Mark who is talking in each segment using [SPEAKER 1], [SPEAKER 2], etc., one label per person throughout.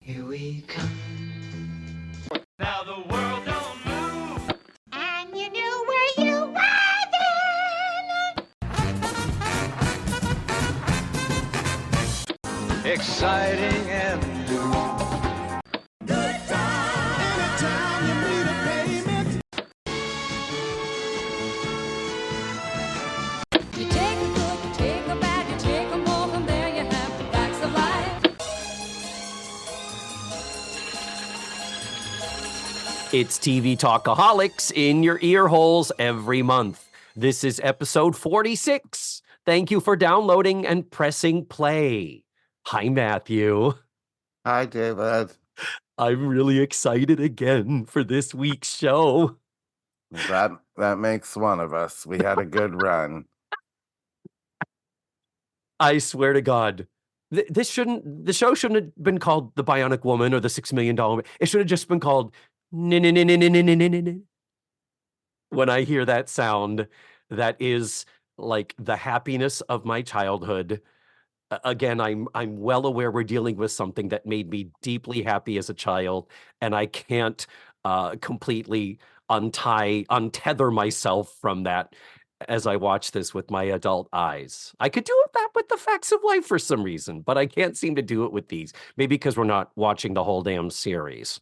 [SPEAKER 1] Here we come.
[SPEAKER 2] Now the world don't move.
[SPEAKER 3] And you knew where you were then.
[SPEAKER 2] Exciting and new.
[SPEAKER 3] Good time.
[SPEAKER 2] Anytime you need a payment.
[SPEAKER 3] You take a good, you take a bad, you take them all, and there you have the facts of life.
[SPEAKER 4] It's TV Talkaholics in your ear holes every month. This is episode 46. Thank you for downloading and pressing play. Hi, Matthew.
[SPEAKER 5] Hi, David.
[SPEAKER 4] I'm really excited again for this week's show.
[SPEAKER 5] That makes one of us. We had a good run.
[SPEAKER 4] I swear to God, the show shouldn't have been called The Bionic Woman or The $6 Million Man. It should have just been called nih-nih-nih-nih-nih-nih-nih-nih. When I hear that sound, that is like the happiness of my childhood. Again, I'm well aware we're dealing with something that made me deeply happy as a child, and I can't completely untether myself from that as I watch this with my adult eyes. I could do that with the facts of life for some reason, but I can't seem to do it with these. Maybe because we're not watching the whole damn series.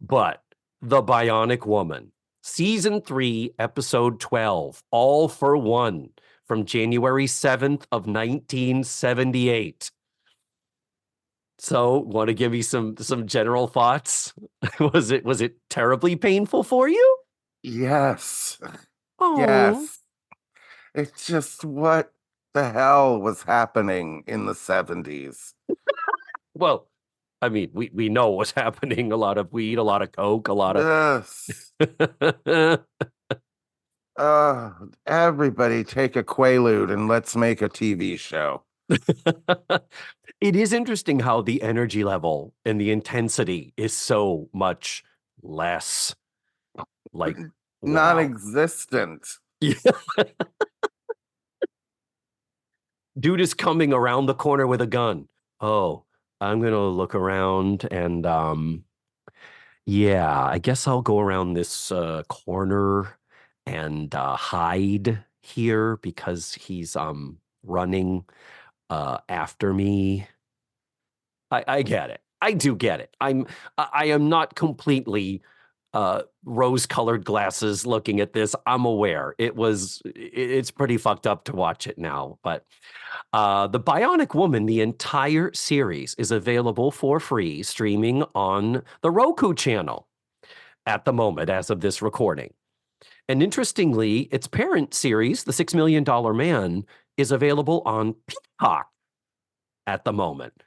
[SPEAKER 4] But The Bionic Woman, Season 3, Episode 12, All for One, from January 7th of 1978. So, want to give me some general thoughts? Was it terribly painful for you?
[SPEAKER 5] Yes.
[SPEAKER 4] Oh.
[SPEAKER 5] Yes. It's just what the hell was happening in the 70s?
[SPEAKER 4] Well, I mean, we know what's happening. A lot of weed, a lot of coke, a lot of...
[SPEAKER 5] Yes. Everybody take a Quaalude and let's make a TV show.
[SPEAKER 4] It is interesting how the energy level and the intensity is so much less. Like, wow.
[SPEAKER 5] Non-existent.
[SPEAKER 4] Yeah. Dude is coming around the corner with a gun. Oh, I'm gonna look around and yeah, I guess I'll go around this corner and hide here because he's running after me. I get it. I do get it. I am not completely rose-colored glasses looking at this. I'm aware. It's pretty fucked up to watch it now, but The Bionic Woman, the entire series, is available for free streaming on the Roku channel at the moment as of this recording. And interestingly, its parent series, The $6 Million Man, is available on Peacock at the moment.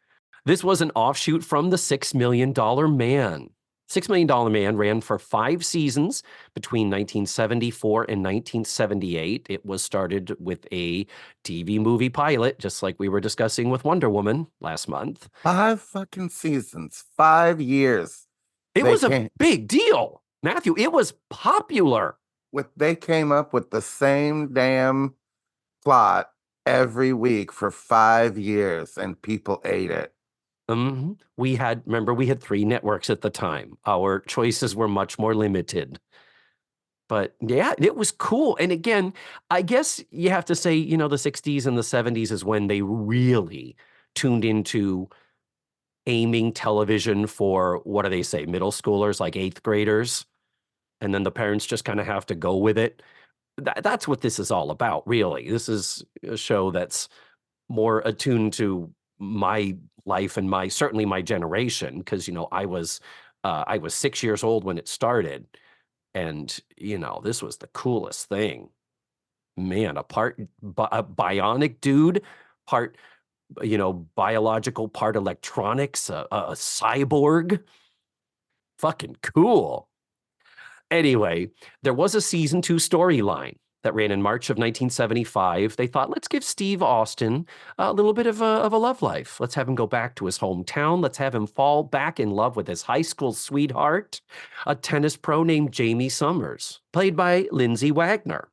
[SPEAKER 4] This was an offshoot from The $6 Million Man. $6 Million Man ran for 5 seasons between 1974 and 1978. It was started with a TV movie pilot, just like we were discussing with Wonder Woman last month.
[SPEAKER 5] 5 fucking seasons, 5 years.
[SPEAKER 4] It was a big deal, Matthew. It was popular.
[SPEAKER 5] They came up with the same damn plot every week for 5 years, and people ate it.
[SPEAKER 4] We had 3 networks at the time. Our choices were much more limited. But yeah, it was cool. And again, I guess you have to say, the 60s and the 70s is when they really tuned into aiming television for, what do they say, middle schoolers, like 8th graders. And then the parents just kind of have to go with it. That's what this is all about, really. This is a show that's more attuned to my life and certainly my generation, because I was 6 years old when it started, and this was the coolest thing, man. A bionic dude, part biological, part electronics, a cyborg, fucking cool. Anyway, there was a season 2 storyline that ran in March of 1975. They thought, let's give Steve Austin a little bit of a love life. Let's have him go back to his hometown. Let's have him fall back in love with his high school sweetheart, a tennis pro named Jaime Sommers, played by Lindsay Wagner.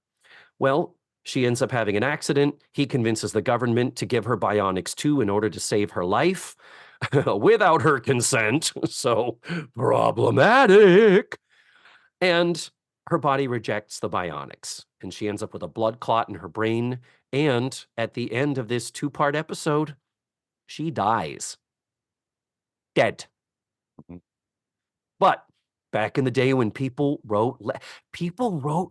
[SPEAKER 4] Well, she ends up having an accident. He convinces the government to give her bionics too in order to save her life. without her consent. So problematic. And her body rejects the bionics, and she ends up with a blood clot in her brain. And at the end of this 2-part episode, she dies. Dead.
[SPEAKER 5] Mhm.
[SPEAKER 4] But back in the day when people wrote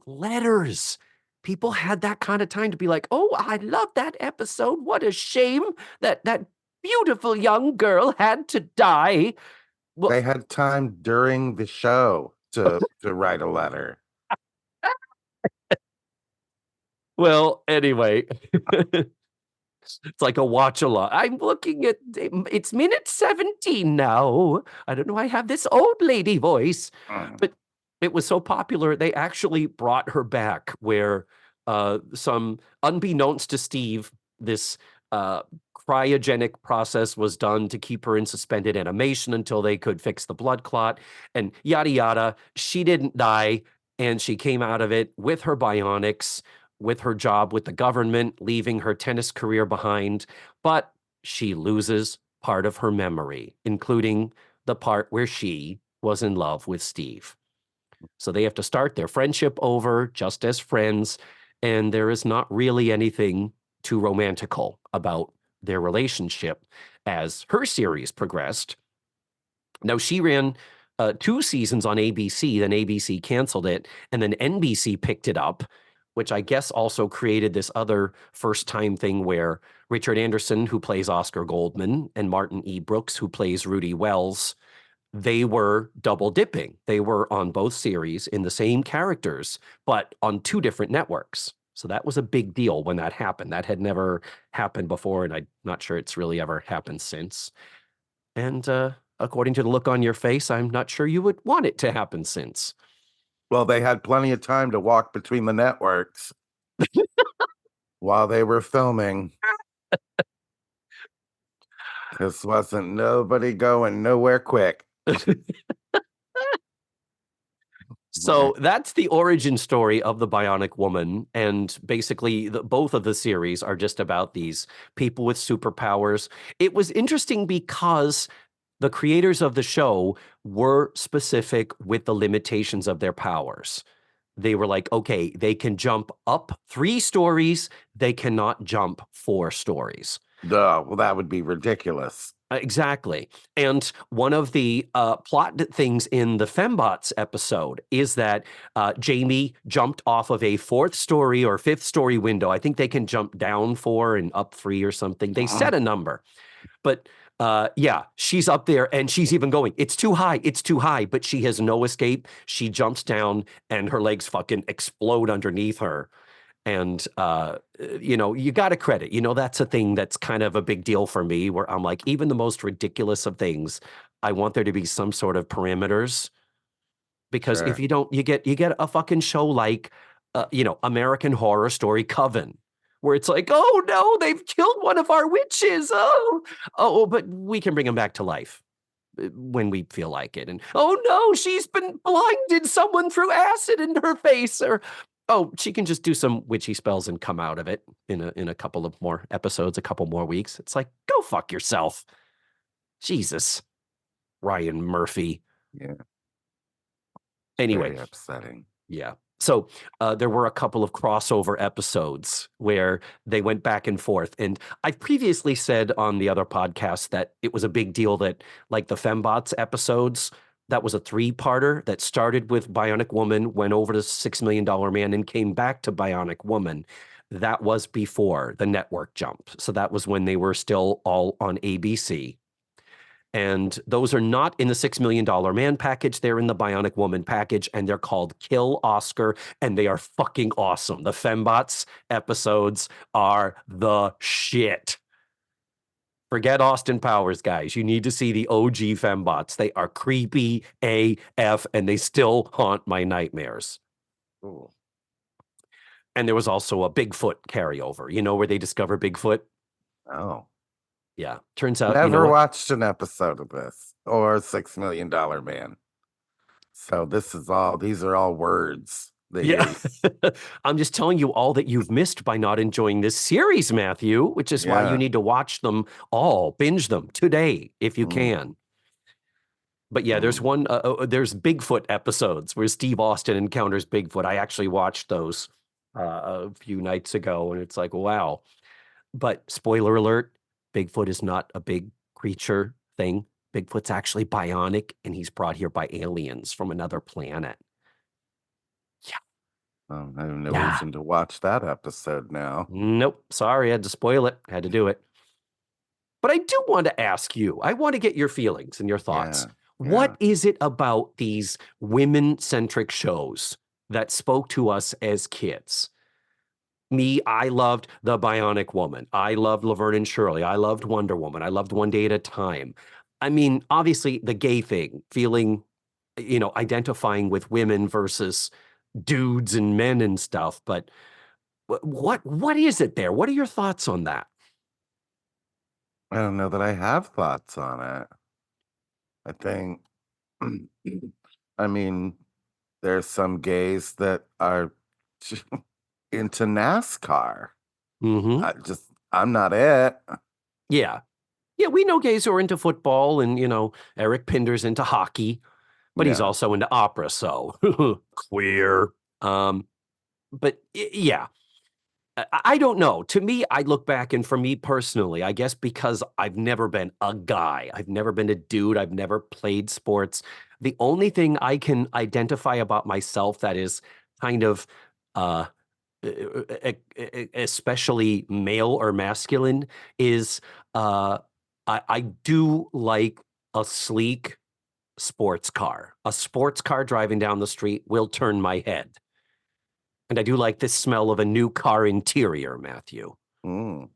[SPEAKER 4] letters. People had that kind of time to be like, "Oh, I love that episode. What a shame that that beautiful young girl had to die." Well,
[SPEAKER 5] They had time during the show to write a letter.
[SPEAKER 4] well, anyway, it's like a watch along. I'm looking at it's minute 17 now. I don't know. I have this old lady voice,
[SPEAKER 5] Mm.
[SPEAKER 4] but it was so popular they actually brought her back. Where some unbeknownst to Steve, this cryogenic process was done to keep her in suspended animation until they could fix the blood clot and yada yada. She didn't die, and she came out of it with her bionics, with her job with the government, leaving her tennis career behind. But she loses part of her memory, including the part where she was in love with Steve. So they have to start their friendship over just as friends. And there is not really anything too romantical about their relationship as her series progressed. Now, she ran 2 seasons on ABC, then ABC canceled it, and then NBC picked it up, which I guess also created this other first-time thing where Richard Anderson, who plays Oscar Goldman, and Martin E. Brooks, who plays Rudy Wells, they were double dipping. They were on both series in the same characters, but on 2 different networks. So that was a big deal when that happened. That had never happened before, and I'm not sure it's really ever happened since. And according to the look on your face, I'm not sure you would want it to happen since.
[SPEAKER 5] Well, they had plenty of time to walk between the networks while they were filming. This wasn't nobody going nowhere quick.
[SPEAKER 4] So that's the origin story of the Bionic Woman. And basically, both of the series are just about these people with superpowers. It was interesting because the creators of the show were specific with the limitations of their powers. They were like, okay, they can jump up 3 stories, they cannot jump 4 stories.
[SPEAKER 5] Duh, well, that would be ridiculous.
[SPEAKER 4] Exactly. And one of the plot things in the Fembots episode is that Jamie jumped off of a 4th story or 5th story window. I think they can jump down 4 and up 3 or something. They set a number. But yeah, she's up there and she's even going, it's too high, it's too high. But she has no escape. She jumps down and her legs fucking explode underneath her. And, you got to credit, that's a thing that's kind of a big deal for me where I'm like, even the most ridiculous of things, I want there to be some sort of parameters. Because if
[SPEAKER 5] Sure.
[SPEAKER 4] you don't, you get a fucking show like, American Horror Story Coven, where it's like, oh no, they've killed one of our witches. Oh, but we can bring them back to life when we feel like it. And oh no, she's been blinded. Someone threw acid in her face, or oh, she can just do some witchy spells and come out of it in a couple of more episodes, a couple more weeks. It's like, go fuck yourself. Jesus. Ryan Murphy.
[SPEAKER 5] Yeah.
[SPEAKER 4] Anyway,
[SPEAKER 5] Very upsetting.
[SPEAKER 4] yeah. So there were a couple of crossover episodes where they went back and forth. And I've previously said on the other podcast that it was a big deal that, like the Fembots episodes, that was a 3-parter that started with Bionic Woman, went over to $6 Million Man, and came back to Bionic Woman. That was before the network jump. So that was when they were still all on ABC. And those are not in the $6 Million Man package. They're in the Bionic Woman package, and they're called Kill Oscar, and they are fucking awesome. The Fembots episodes are the shit. Forget Austin Powers, guys. You need to see the OG Fembots. They are creepy AF, and they still haunt my nightmares.
[SPEAKER 5] Ooh.
[SPEAKER 4] And there was also a Bigfoot carryover, where they discover Bigfoot.
[SPEAKER 5] Oh.
[SPEAKER 4] Yeah. Turns out,
[SPEAKER 5] Never
[SPEAKER 4] what?
[SPEAKER 5] watched an episode of this or $6 Million Man. So these are all words. the
[SPEAKER 4] Yeah.
[SPEAKER 5] youth.
[SPEAKER 4] I'm just telling you all that you've missed by not enjoying this series, Matthew, which is why
[SPEAKER 5] Yeah.
[SPEAKER 4] you need to watch them all, binge them today if you
[SPEAKER 5] Mm.
[SPEAKER 4] can. But yeah, there's there's Bigfoot episodes where Steve Austin encounters Bigfoot. I actually watched those a few nights ago, and it's like, wow. But spoiler alert, Bigfoot is not a big creature thing. Bigfoot's actually bionic, and he's brought here by aliens from another planet.
[SPEAKER 5] I have no
[SPEAKER 4] Yeah.
[SPEAKER 5] reason to watch that episode now.
[SPEAKER 4] Nope. Sorry, I had to spoil it. Had to do it. But I do want to ask you, I want to get your feelings and your thoughts.
[SPEAKER 5] Yeah.
[SPEAKER 4] What is it about these women-centric shows that spoke to us as kids? Me, I loved The Bionic Woman. I loved Laverne and Shirley. I loved Wonder Woman. I loved One Day at a Time. I mean, obviously the gay thing, feeling, identifying with women versus dudes and men and stuff. But what is it there? What are your thoughts on that?
[SPEAKER 5] I don't know that I have thoughts on it. I think, I mean, there's some gays that are into NASCAR.
[SPEAKER 4] Mm-hmm.
[SPEAKER 5] I'm not it.
[SPEAKER 4] Yeah. Yeah, we know gays who are into football and, Eric Pinder's into hockey, but he's
[SPEAKER 5] Yeah.
[SPEAKER 4] also into opera, so queer. But yeah, I don't know. To me, I look back and for me personally, I guess because I've never been a guy, I've never been a dude, I've never played sports. The only thing I can identify about myself that is kind of uh especially male or masculine is I do like a sleek sports car. A sports car driving down the street will turn my head. And I do like the smell of a new car interior, Matthew.
[SPEAKER 5] Mm.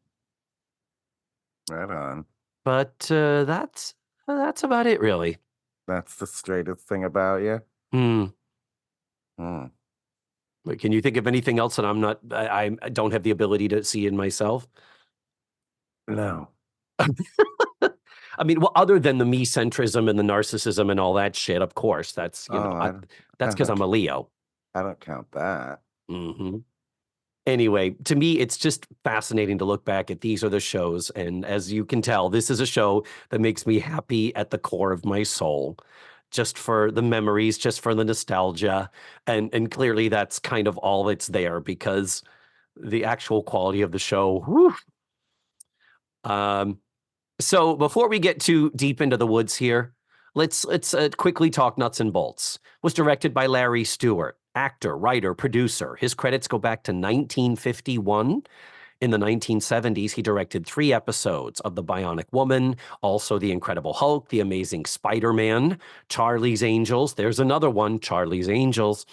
[SPEAKER 5] Right on.
[SPEAKER 4] But that's about it, really.
[SPEAKER 5] That's the straightest thing about you.
[SPEAKER 4] Hmm.
[SPEAKER 5] Hmm.
[SPEAKER 4] But can you think of anything else that I don't have the ability to see in myself?
[SPEAKER 5] No.
[SPEAKER 4] I mean, well, other than the me-centrism and the narcissism and all that shit, of course, that's, that's because I'm a Leo.
[SPEAKER 5] I don't count that.
[SPEAKER 4] Hmm. Anyway, to me, it's just fascinating to look back at these are the shows. And as you can tell, this is a show that makes me happy at the core of my soul, just for the memories, just for the nostalgia. And clearly that's kind of all that's there because the actual quality of the show, whew. So before we get too deep into the woods here, let's quickly talk nuts and bolts. Was directed by Larry Stewart, actor, writer, producer. His credits go back to 1951. In the 1970s, he directed 3 episodes of The Bionic Woman, also The Incredible Hulk, The Amazing Spider-Man, Charlie's Angels. There's another one, Charlie's Angels.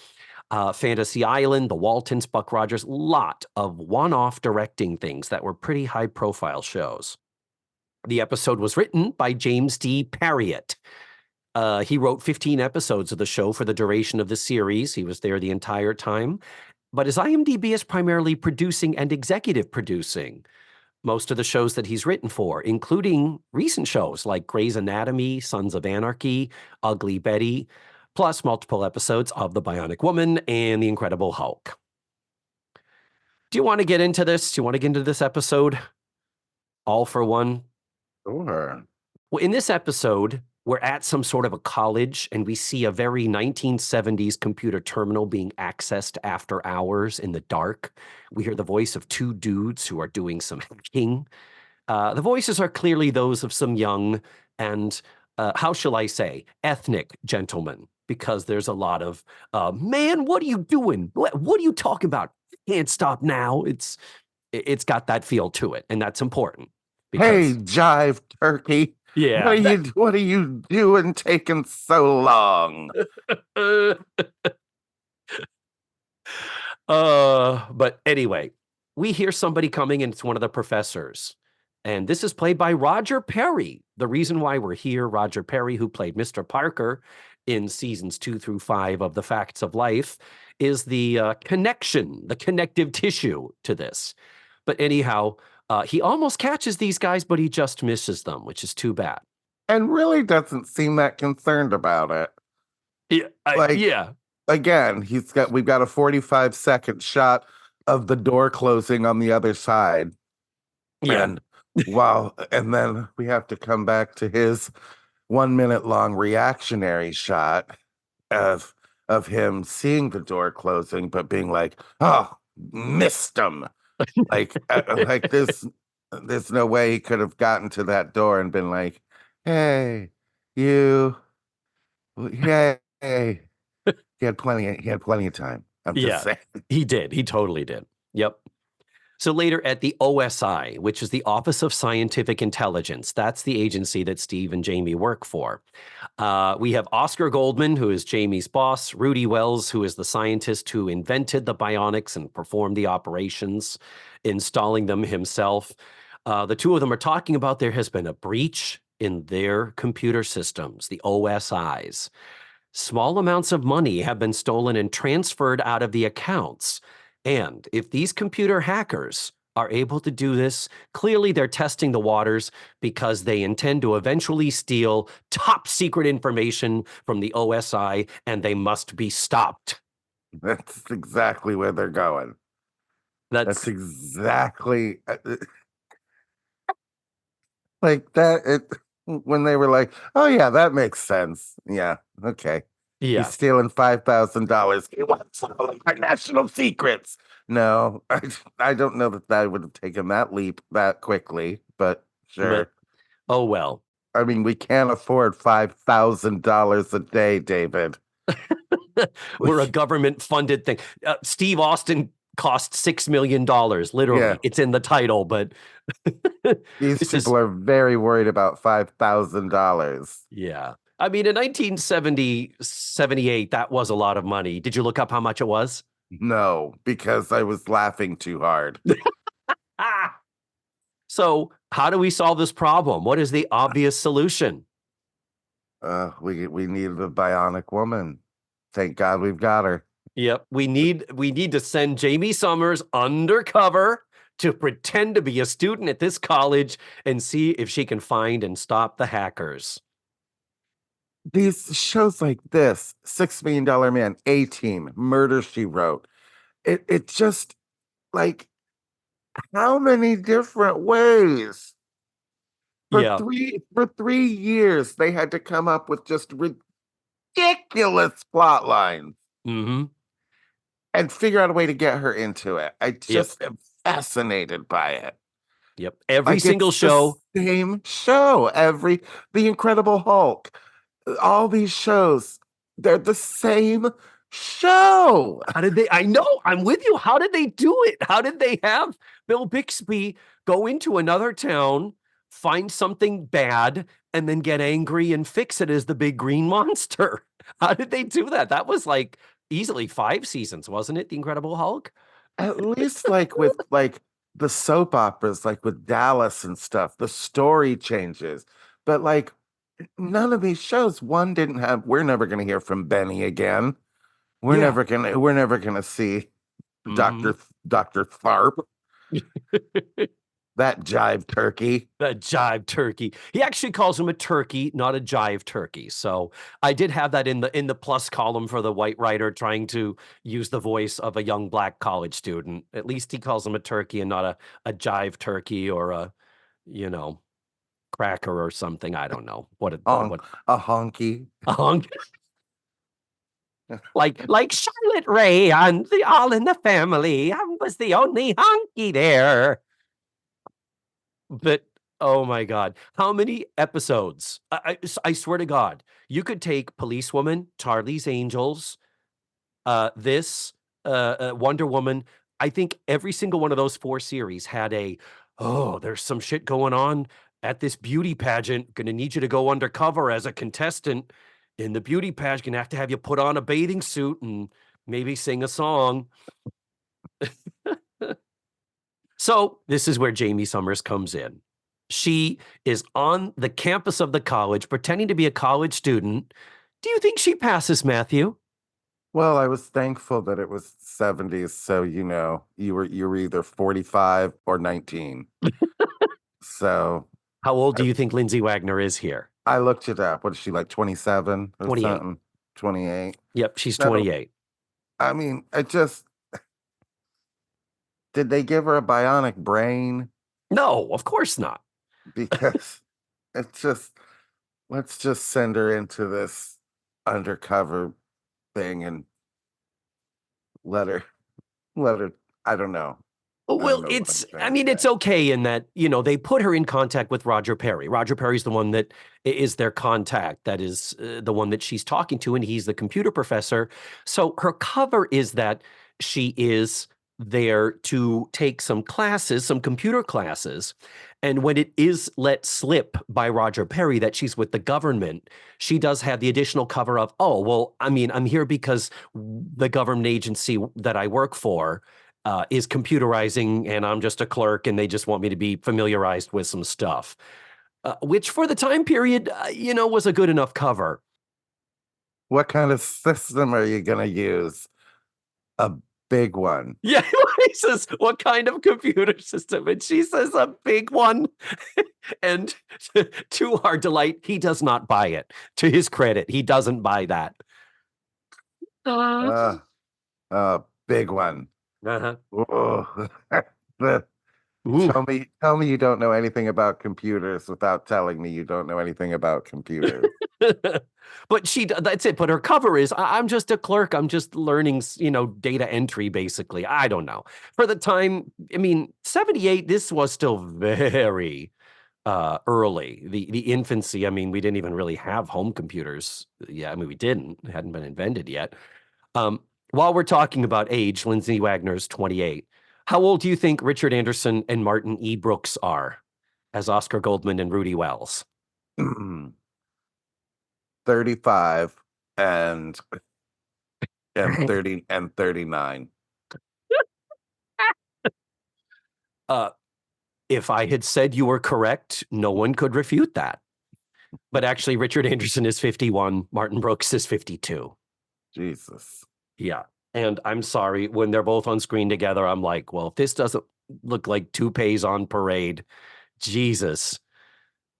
[SPEAKER 4] Fantasy Island, The Waltons, Buck Rogers. Lot of one-off directing things that were pretty high-profile shows. The episode was written by James D. Parriott. He wrote 15 episodes of the show for the duration of the series. He was there the entire time. But his IMDb is primarily producing and executive producing most of the shows that he's written for, including recent shows like Grey's Anatomy, Sons of Anarchy, Ugly Betty, plus multiple episodes of The Bionic Woman and The Incredible Hulk. Do you want to get into this? Do you want to get into this episode? All for one?
[SPEAKER 5] Sure.
[SPEAKER 4] Well, in this episode, we're at some sort of a college and we see a very 1970s computer terminal being accessed after hours in the dark. We hear the voice of 2 dudes who are doing some hacking. The voices are clearly those of some young and, how shall I say, ethnic gentlemen, because there's a lot of, man, what are you doing? What are you talking about? Can't stop now. It's got that feel to it, and that's important.
[SPEAKER 5] Hey,
[SPEAKER 4] Because,
[SPEAKER 5] Jive Turkey.
[SPEAKER 4] yeah.
[SPEAKER 5] What are you doing taking so long?
[SPEAKER 4] But anyway, we hear somebody coming and it's one of the professors. And this is played by Roger Perry. The reason why we're here, Roger Perry, who played Mr. Parker in seasons 2 through 5 of The Facts of Life, is the connection, the connective tissue to this. But anyhow, he almost catches these guys, but he just misses them, which is too bad.
[SPEAKER 5] And really doesn't seem that concerned about it.
[SPEAKER 4] Yeah,
[SPEAKER 5] Like,
[SPEAKER 4] yeah.
[SPEAKER 5] again, we've got a 45-second shot of the door closing on the other side.
[SPEAKER 4] Yeah.
[SPEAKER 5] And then we have to come back to his 1 minute long reactionary shot of him seeing the door closing, but being like, "Oh, missed him!" Like there's no way he could have gotten to that door and been like, "Hey, you, hey." He had plenty of time. I'm just
[SPEAKER 4] Yeah,
[SPEAKER 5] saying.
[SPEAKER 4] he did. He totally did. Yep. So later at the OSI, which is the Office of Scientific Intelligence, that's the agency that Steve and Jamie work for. We have Oscar Goldman, who is Jamie's boss, Rudy Wells, who is the scientist who invented the bionics and performed the operations, installing them himself. The two of them are talking about there has been a breach in their computer systems, the OSIs. Small amounts of money have been stolen and transferred out of the accounts. And if these computer hackers are able to do this, clearly they're testing the waters because they intend to eventually steal top secret information from the OSI, and they must be stopped.
[SPEAKER 5] That's exactly where they're going. That's exactly like that. When they were like, "Oh yeah, that makes sense." Yeah, okay.
[SPEAKER 4] yeah.
[SPEAKER 5] He's stealing $5,000. He wants all of our national secrets. No, I don't know that would have taken that leap that quickly, but sure.
[SPEAKER 4] But oh well.
[SPEAKER 5] I mean, we can't afford $5,000 a day, David.
[SPEAKER 4] We're a government funded thing. Steve Austin cost $6 million, literally.
[SPEAKER 5] Yeah.
[SPEAKER 4] It's in the title, but
[SPEAKER 5] These
[SPEAKER 4] this is
[SPEAKER 5] people are very worried about $5,000.
[SPEAKER 4] yeah. I mean, in 1978, that was a lot of money. Did you look up how much it was?
[SPEAKER 5] No, because I was laughing too hard.
[SPEAKER 4] Ah. So, how do we solve this problem? What is the obvious solution?
[SPEAKER 5] We need the Bionic Woman. Thank God we've got her.
[SPEAKER 4] Yep, we need to send Jaime Sommers undercover to pretend to be a student at this college and see if she can find and stop the hackers.
[SPEAKER 5] These shows like this, $6 Million Man, A-Team, Murder She Wrote. It just like how many different ways?
[SPEAKER 4] Yeah.
[SPEAKER 5] For 3 years, they had to come up with just ridiculous plot lines
[SPEAKER 4] Mm-hmm.
[SPEAKER 5] and figure out a way to get her into it. I
[SPEAKER 4] Yep.
[SPEAKER 5] just am fascinated by it.
[SPEAKER 4] Yep. Every
[SPEAKER 5] Like
[SPEAKER 4] single
[SPEAKER 5] it's
[SPEAKER 4] show.
[SPEAKER 5] the same show. The Incredible Hulk, all these shows, they're the same show.
[SPEAKER 4] How did they? I know. I'm with you. How did they do it? How did they have Bill Bixby go into another town, find something bad, and then get angry and fix it as the big green monster? How did they do that? That was like easily 5 seasons, wasn't it? The Incredible Hulk?
[SPEAKER 5] At least like with like the soap operas, like with Dallas and stuff, the story changes. But like none of these shows, one didn't have, we're never gonna hear from Benny again.
[SPEAKER 4] Yeah.
[SPEAKER 5] We're never gonna see
[SPEAKER 4] Mhm.
[SPEAKER 5] Dr. Tharp, that jive turkey.
[SPEAKER 4] That jive turkey. He actually calls him a turkey, not a jive turkey. So I did have that in the plus column for the white writer trying to use the voice of a young black college student. At least he calls him a turkey and not a jive turkey or a, you know, cracker or something. I don't know. What
[SPEAKER 5] A honky.
[SPEAKER 4] a hunk. Like Charlotte Ray on the All in the Family. I was the only honky there. But oh my God, how many episodes? I swear to God, you could take Policewoman, Charlie's Angels, this, Wonder Woman. I think every single one of those 4 series had oh, there's some shit going on at this beauty pageant. Gonna need you to go undercover as a contestant in the beauty pageant. Gonna have you put on a bathing suit and maybe sing a song. So this is where Jaime Sommers comes in. She is on the campus of the college pretending to be a college student. Do you think she passes, Matthew?
[SPEAKER 5] Well, I was thankful that it was 70s, so you were either 45 or 19. So
[SPEAKER 4] How old do
[SPEAKER 5] I,
[SPEAKER 4] you think Lindsay Wagner is here?
[SPEAKER 5] I looked it up. What is she, like 27 or
[SPEAKER 4] 28.
[SPEAKER 5] something? 28.
[SPEAKER 4] Yep, she's
[SPEAKER 5] That'll
[SPEAKER 4] 28.
[SPEAKER 5] I mean, did they give her a bionic brain?
[SPEAKER 4] No, of course not.
[SPEAKER 5] Because it's just, let's just send her into this undercover thing and let her, let her, I don't know. I don't
[SPEAKER 4] Well,
[SPEAKER 5] know what I'm
[SPEAKER 4] I
[SPEAKER 5] trying
[SPEAKER 4] mean,
[SPEAKER 5] to
[SPEAKER 4] it's
[SPEAKER 5] say.
[SPEAKER 4] okay in that, they put her in contact with Roger Perry. Roger Perry's the one that is their contact. That is the one that she's talking to, and he's the computer professor. So her cover is that she is there to take some classes, some computer classes. And when it is let slip by Roger Perry that she's with the government, she does have the additional cover of, oh, well, I mean, I'm here because the government agency that I work for is computerizing, and I'm just a clerk, and they just want me to be familiarized with some stuff, which for the time period, was a good enough cover.
[SPEAKER 5] What kind of system are you going to use? A big one.
[SPEAKER 4] Yeah, he says, "What kind of computer system?" And she says, "A big one." And to our delight, he does not buy it. To his credit, he doesn't buy that.
[SPEAKER 5] Uh, a big one.
[SPEAKER 4] Uh-huh.
[SPEAKER 5] Oh, the-
[SPEAKER 4] Ooh.
[SPEAKER 5] tell me you don't know anything about computers without telling me you don't know anything about computers.
[SPEAKER 4] But that's it. But her cover is, I'm just a clerk. I'm just learning, data entry, basically. I don't know. For the time, I mean, 78, this was still very early. The infancy, I mean, we didn't even really have home computers. Yeah, I mean, we didn't. It hadn't been invented yet. While we're talking about age, Lindsay Wagner's 28. How old do you think Richard Anderson and Martin E. Brooks are as Oscar Goldman and Rudy Wells?
[SPEAKER 5] 35 and 30 and 39.
[SPEAKER 4] Uh, if I had said you were correct, no one could refute that. But actually, Richard Anderson is 51. Martin Brooks is 52.
[SPEAKER 5] Jesus.
[SPEAKER 4] Yeah. And I'm sorry, when they're both on screen together, I'm like, well, if this doesn't look like toupees on parade, Jesus.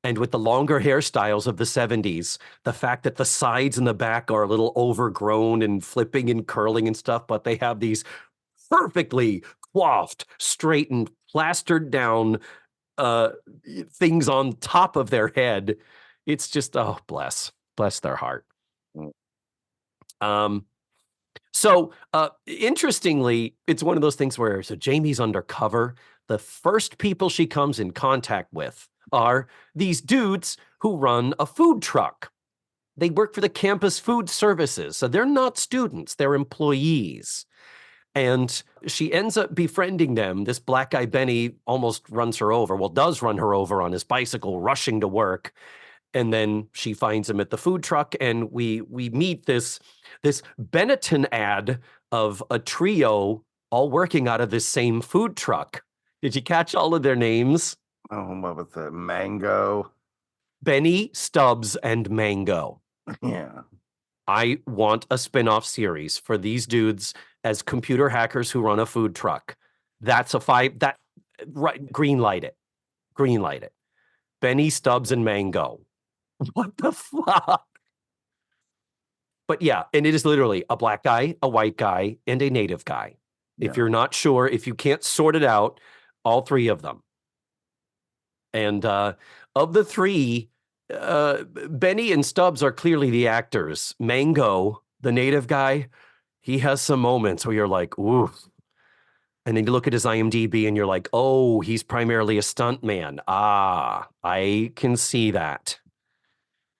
[SPEAKER 4] And with the longer hairstyles of the 70s, the fact that the sides and the back are a little overgrown and flipping and curling and stuff, but they have these perfectly coiffed, straightened, plastered down uh, things on top of their head. It's just, oh, bless their heart.
[SPEAKER 5] Mm.
[SPEAKER 4] So interestingly, it's one of those things where so Jamie's undercover. The first people she comes in contact with are these dudes who run a food truck. They work for the campus food services. So they're not students, they're employees. And she ends up befriending them. This black guy, Benny, almost runs her over. Well, does run her over on his bicycle, rushing to work. And then she finds him at the food truck, and we meet this Benetton ad of a trio all working out of this same food truck. Did you catch all of their names?
[SPEAKER 5] Oh, what was it? Mango.
[SPEAKER 4] Benny, Stubbs, and Mango.
[SPEAKER 5] Yeah.
[SPEAKER 4] I want a spin-off series for these dudes as computer hackers who run a food truck. That's right, green light it. Green light it. Benny, Stubbs, and Mango. What the fuck? But yeah, and it is literally a black guy, a white guy, and a native guy. If
[SPEAKER 5] Yeah.
[SPEAKER 4] you're not sure, if you can't sort it out, all three of them. And of the three, Benny and Stubbs are clearly the actors. Mango, the native guy, he has some moments where you're like, ooh. And then you look at his IMDb and you're like, oh, he's primarily a stuntman. Ah, I can see that.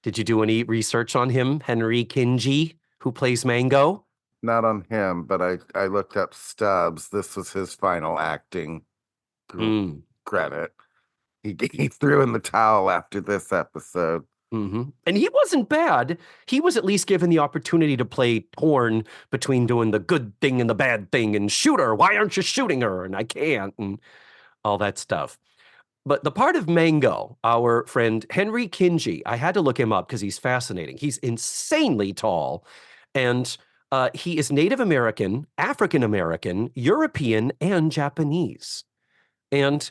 [SPEAKER 4] Did you do any research on him, Henry Kingi, who plays Mango?
[SPEAKER 5] Not on him, but I looked up Stubbs. This was his final acting
[SPEAKER 4] Mm.
[SPEAKER 5] credit. He threw in the towel after this episode.
[SPEAKER 4] Mm-hmm. And he wasn't bad. He was at least given the opportunity to play torn between doing the good thing and the bad thing and shoot her. Why aren't you shooting her? And I can't, and all that stuff. But the part of Mango, our friend Henry Kingi, I had to look him up because he's fascinating. He's insanely tall, and he is Native American, African American, European, and Japanese. And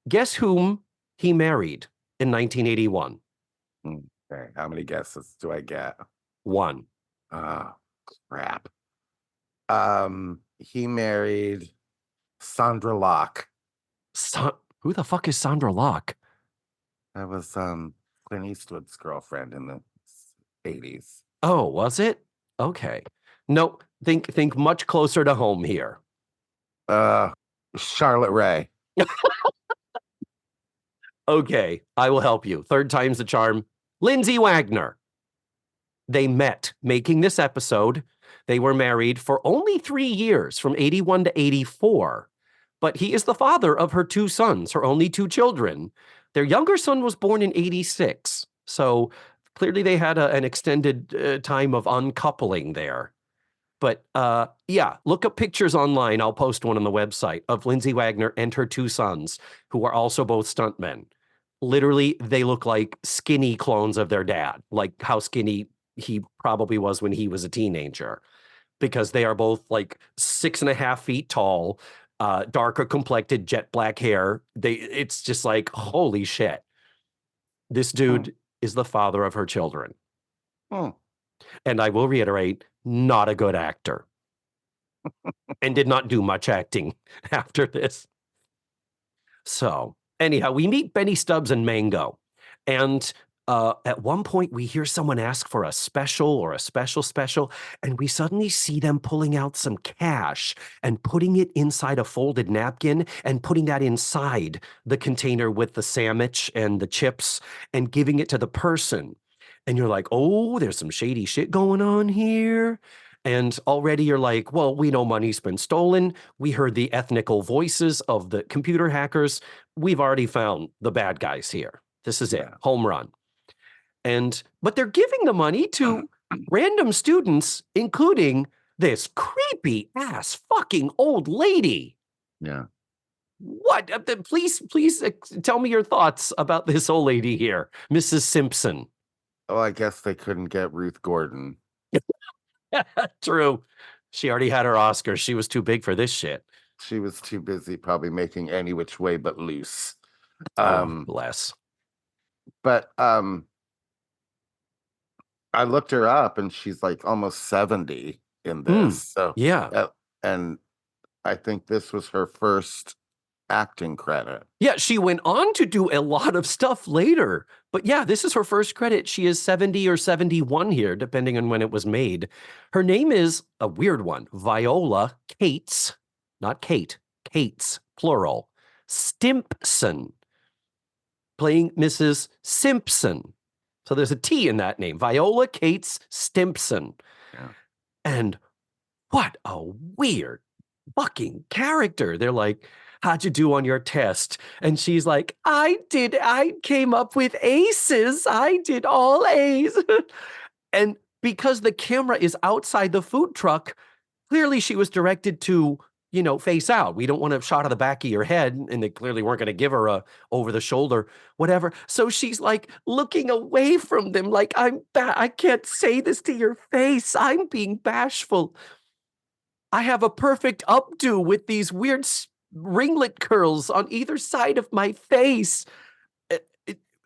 [SPEAKER 4] guess whom he married in 1981?
[SPEAKER 5] Okay, how many guesses do I get?
[SPEAKER 4] One.
[SPEAKER 5] Oh, crap. He married Sandra Locke.
[SPEAKER 4] Who the fuck is Sandra Locke?
[SPEAKER 5] That was Clint Eastwood's girlfriend in the 80s.
[SPEAKER 4] Oh, was it? Okay. No, think much closer to home here.
[SPEAKER 5] Charlotte Rae.
[SPEAKER 4] Okay, I will help you. Third time's the charm. Lindsay Wagner. They met making this episode. They were married for only 3 years, from 81 to 84. But he is the father of her 2 sons, her only 2 children. Their younger son was born in 86. So clearly they had an extended time of uncoupling there. But yeah, look up pictures online. I'll post one on the website of Lindsay Wagner and her 2 sons, who are also both stuntmen. Literally, they look like skinny clones of their dad, like how skinny he probably was when he was a teenager, because they are both like 6.5 feet tall, darker complected, jet black hair. It's just like, holy shit. This dude is the father of her children. And I will reiterate, not a good actor. And did not do much acting after this. So, anyhow, we meet Benny Stubbs and Mango. And at one point, we hear someone ask for a special or a special, and we suddenly see them pulling out some cash and putting it inside a folded napkin and putting that inside the container with the sandwich and the chips and giving it to the person. And you're like, oh, there's some shady shit going on here. And already you're like, well, we know money's been stolen. We heard the ethnical voices of the computer hackers. We've already found the bad guys here. This is it. Home run. But they're giving the money to random students, including this creepy ass fucking old lady.
[SPEAKER 5] Yeah.
[SPEAKER 4] What? Please tell me your thoughts about this old lady here, Mrs. Simpson.
[SPEAKER 5] Oh, I guess they couldn't get Ruth Gordon.
[SPEAKER 4] True. She already had her Oscar. She was too big for this shit.
[SPEAKER 5] She was too busy probably making Any Which Way But Loose.
[SPEAKER 4] Bless.
[SPEAKER 5] But I looked her up and she's like almost 70 in this. So
[SPEAKER 4] yeah.
[SPEAKER 5] And I think this was her first acting credit.
[SPEAKER 4] Yeah, she went on to do a lot of stuff later. But yeah, this is her first credit. She is 70 or 71 here, depending on when it was made. Her name is a weird one. Viola Cates, not Kate, Cates, plural. Stimpson, playing Mrs. Simpson. So there's a T in that name. Viola Cates Stimpson.
[SPEAKER 5] Yeah.
[SPEAKER 4] And what a weird fucking character. They're like, how'd you do on your test? And she's like, I came up with aces. I did all A's. And because the camera is outside the food truck, clearly she was directed to, face out. We don't want a shot of the back of your head. And they clearly weren't going to give her a over the shoulder, whatever. So she's like looking away from them, like, I can't say this to your face. I'm being bashful. I have a perfect updo with these weird ringlet curls on either side of my face.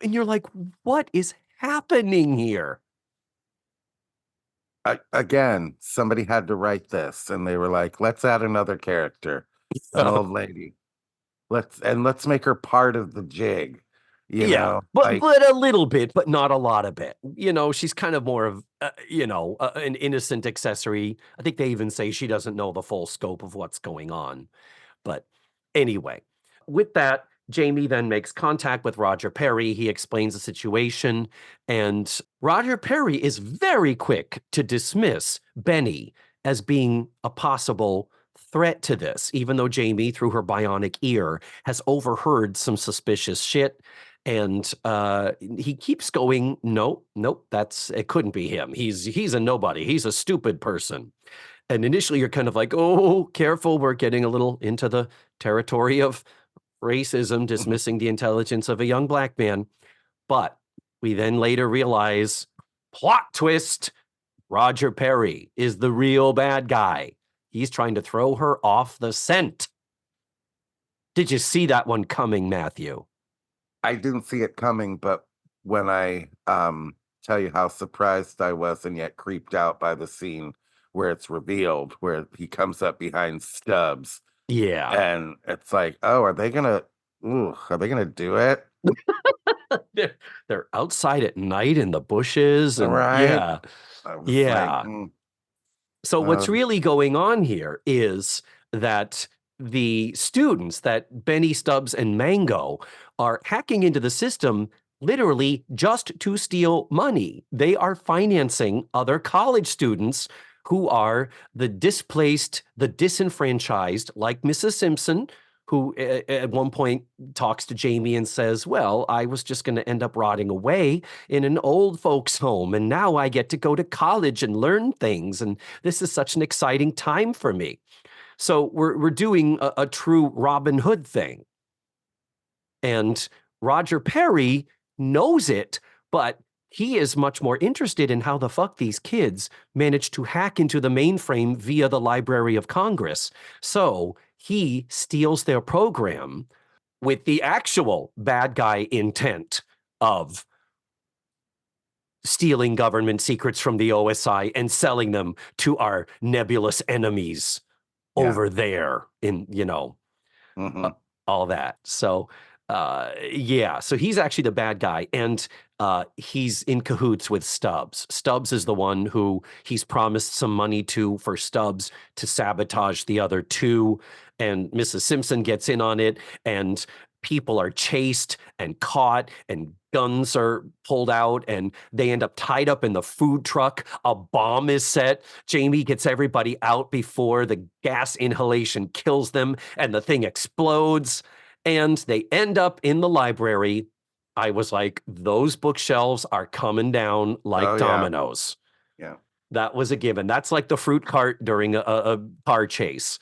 [SPEAKER 4] And you're like, what is happening here?
[SPEAKER 5] Again, somebody had to write this and they were like, let's add another character, an old lady. Let's make her part of the jig. You know,
[SPEAKER 4] but a little bit, but not a lot of it. She's kind of more of, an innocent accessory. I think they even say she doesn't know the full scope of what's going on. But anyway, with that, Jamie then makes contact with Roger Perry. He explains the situation, and Roger Perry is very quick to dismiss Benny as being a possible threat to this, even though Jamie, through her bionic ear, has overheard some suspicious shit. And he keeps going, nope, it couldn't be him. He's a nobody. He's a stupid person. And initially you're kind of like, oh, careful. We're getting a little into the territory of racism, dismissing the intelligence of a young black man. But we then later realize, plot twist, Roger Perry is the real bad guy. He's trying to throw her off the scent. Did you see that one coming, Matthew?
[SPEAKER 5] I didn't see it coming, but when I tell you how surprised I was and yet creeped out by the scene where it's revealed, where he comes up behind Stubbs,
[SPEAKER 4] Yeah.
[SPEAKER 5] and it's like, oh, are they gonna do it?
[SPEAKER 4] They're outside at night in the bushes, and
[SPEAKER 5] Right?
[SPEAKER 4] yeah.
[SPEAKER 5] I was
[SPEAKER 4] Yeah.
[SPEAKER 5] like,
[SPEAKER 4] So what's
[SPEAKER 5] Um,
[SPEAKER 4] really going on here is that the students, that Benny, Stubbs, and Mango, are hacking into the system literally just to steal money. They are financing other college students who are the displaced, the disenfranchised, like Mrs. Simpson, who at one point talks to Jamie and says, well, I was just going to end up rotting away in an old folks' home, and now I get to go to college and learn things, and this is such an exciting time for me. So we're doing a true Robin Hood thing. And Roger Perry knows it, but he is much more interested in how the fuck these kids managed to hack into the mainframe via the Library of Congress. So he steals their program with the actual bad guy intent of stealing government secrets from the OSI and selling them to our nebulous enemies
[SPEAKER 5] Yeah.
[SPEAKER 4] over there in,
[SPEAKER 5] mhm.
[SPEAKER 4] all that. So, yeah, so he's actually the bad guy, and he's in cahoots with Stubbs. Stubbs is the one who he's promised some money to for Stubbs to sabotage the other two, and Mrs. Simpson gets in on it, and people are chased and caught, and guns are pulled out, and they end up tied up in the food truck. A bomb is set. Jamie gets everybody out before the gas inhalation kills them, and the thing explodes, and they end up in the library. I was like, those bookshelves are coming down like
[SPEAKER 5] Oh, yeah.
[SPEAKER 4] dominoes.
[SPEAKER 5] Yeah.
[SPEAKER 4] That was a given. That's like the fruit cart during a car chase.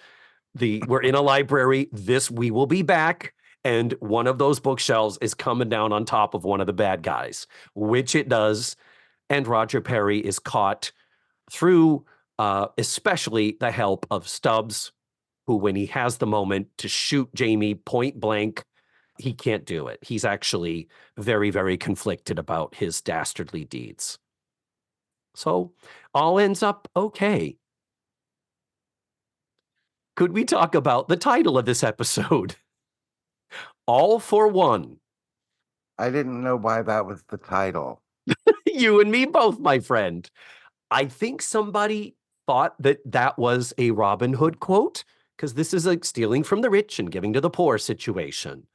[SPEAKER 4] We're in a library. We will be back, and one of those bookshelves is coming down on top of one of the bad guys, which it does. And Roger Perry is caught through especially the help of Stubbs, who, when he has the moment to shoot Jamie point blank, he can't do it. He's actually very, very conflicted about his dastardly deeds. So all ends up okay. Could we talk about the title of this episode? All for One.
[SPEAKER 5] I didn't know why that was the title.
[SPEAKER 4] You and me both, my friend. I think somebody thought that that was a Robin Hood quote, because this is a stealing from the rich and giving to the poor situation.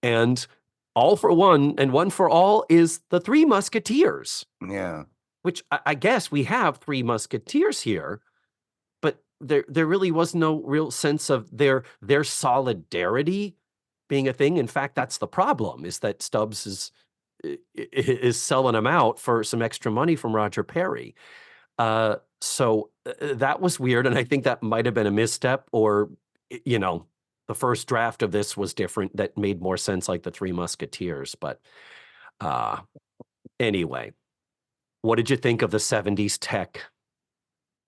[SPEAKER 4] And all for one and one for all is the Three Musketeers,
[SPEAKER 5] Yeah.
[SPEAKER 4] which I guess we have three musketeers here, but there really was no real sense of their solidarity being a thing. In fact, that's the problem, is that Stubbs is selling them out for some extra money from Roger Perry. So that was weird, and I think that might have been a misstep, or the first draft of this was different, that made more sense, like the Three Musketeers. But anyway, what did you think of the 70s tech?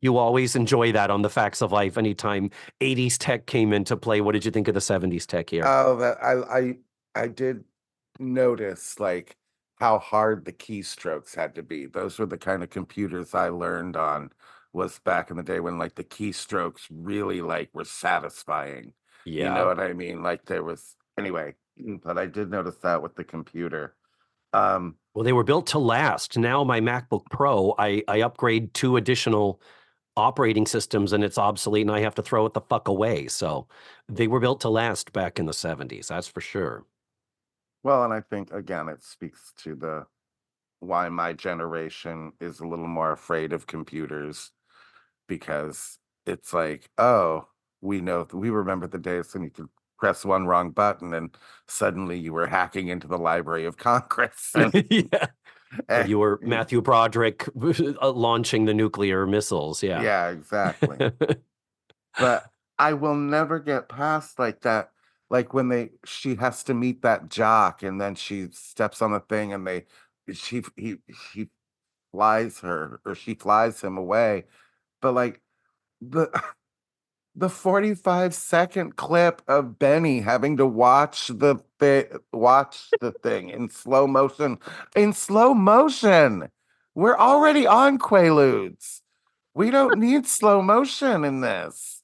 [SPEAKER 4] You always enjoy that on the Facts of Life. Anytime 80s tech came into play, what did you think of the 70s tech here?
[SPEAKER 5] Oh, that I did notice like how hard the keystrokes had to be. Those were the kind of computers I learned on, was back in the day when like the keystrokes really like were satisfying. You know
[SPEAKER 4] Yeah.
[SPEAKER 5] what I mean? Like there was anyway, but I did notice that with the computer. Um,
[SPEAKER 4] Well, they were built to last. Now my MacBook Pro, I upgrade 2 additional operating systems and it's obsolete, and I have to throw it the fuck away. So they were built to last back in the 70s, that's for sure.
[SPEAKER 5] well, and I think again it speaks to the why my generation is a little more afraid of computers, because it's like, oh, we remember the days when you could press one wrong button and suddenly you were hacking into the Library of Congress and,
[SPEAKER 4] Yeah. Or
[SPEAKER 5] and
[SPEAKER 4] you were Matthew Broderick launching the nuclear missiles. Yeah.
[SPEAKER 5] yeah, exactly. But I will never get past like that. Like when she has to meet that jock and then she steps on the thing and he flies her, or she flies him away. But like the the 45-second clip of Benny having to watch the thing in slow motion. In slow motion. We're already on Quaaludes. We don't need slow motion in this.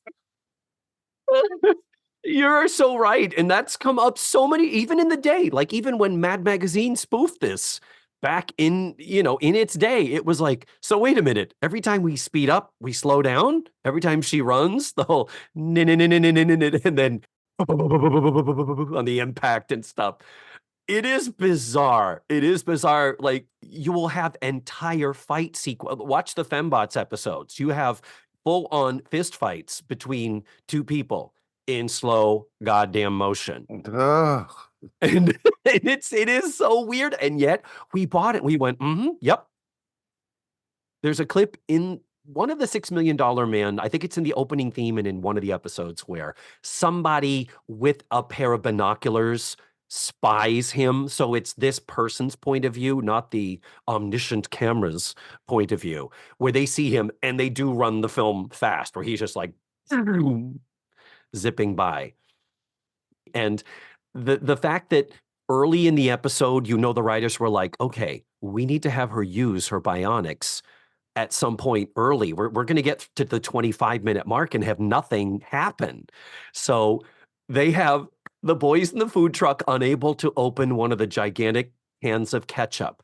[SPEAKER 4] You're so right. And that's come up so many, even in the day, like even when Mad Magazine spoofed this back in, in its day, it was like, so wait a minute. Every time we speed up, we slow down. Every time she runs, the whole and then on the impact and stuff. It is bizarre. It is bizarre. Like you will have entire fight sequence. Watch the Fembots episodes. You have full on fist fights between two people in slow goddamn motion.
[SPEAKER 5] Ugh.
[SPEAKER 4] And, it is so weird. And yet we bought it. We went, yep. There's a clip in one of the $6 Million Man. I think it's in the opening theme and in one of the episodes where somebody with a pair of binoculars spies him. So it's this person's point of view, not the omniscient camera's point of view, where they see him and they do run the film fast, where he's just like zipping by. And the fact that early in the episode, the writers were like, okay, we need to have her use her bionics at some point early. We're going to get to the 25-minute mark and have nothing happen. So they have the boys in the food truck unable to open one of the gigantic cans of ketchup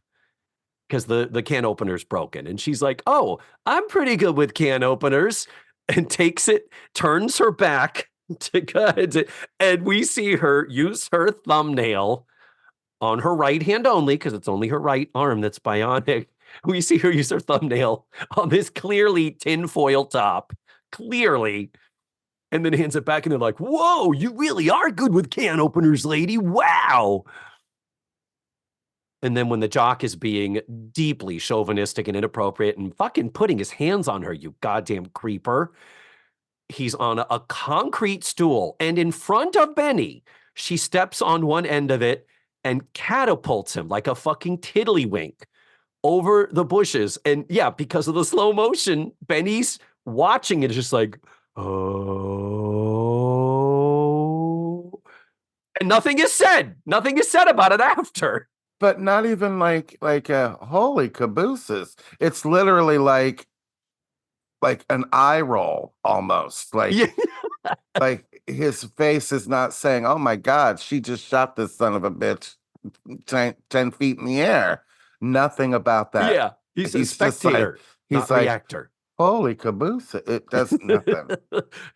[SPEAKER 4] because the can opener's broken. And she's like, oh, I'm pretty good with can openers, and takes it, turns her back to good. And we see her use her thumbnail on her right hand only, because it's only her right arm that's bionic. We see her use her thumbnail on this clearly tinfoil top, clearly, and then hands it back, and they're like, whoa, you really are good with can openers, lady. Wow. And then when the jock is being deeply chauvinistic and inappropriate and fucking putting his hands on her, you goddamn creeper, he's on a concrete stool, and in front of Benny, she steps on one end of it and catapults him like a fucking tiddlywink over the bushes. And yeah, because of the slow motion, Benny's watching it, just like, oh, and nothing is said. Nothing is said about it after.
[SPEAKER 5] But not even like a holy cabooses. It's literally like an eye roll almost. Like
[SPEAKER 4] Yeah.
[SPEAKER 5] like his face is not saying, oh my God, she just shot this son of a bitch 10 feet in the air. Nothing about that.
[SPEAKER 4] Yeah, he's a
[SPEAKER 5] just like,
[SPEAKER 4] spectator,
[SPEAKER 5] he's
[SPEAKER 4] not
[SPEAKER 5] like,
[SPEAKER 4] reactor.
[SPEAKER 5] holy caboose. It does nothing.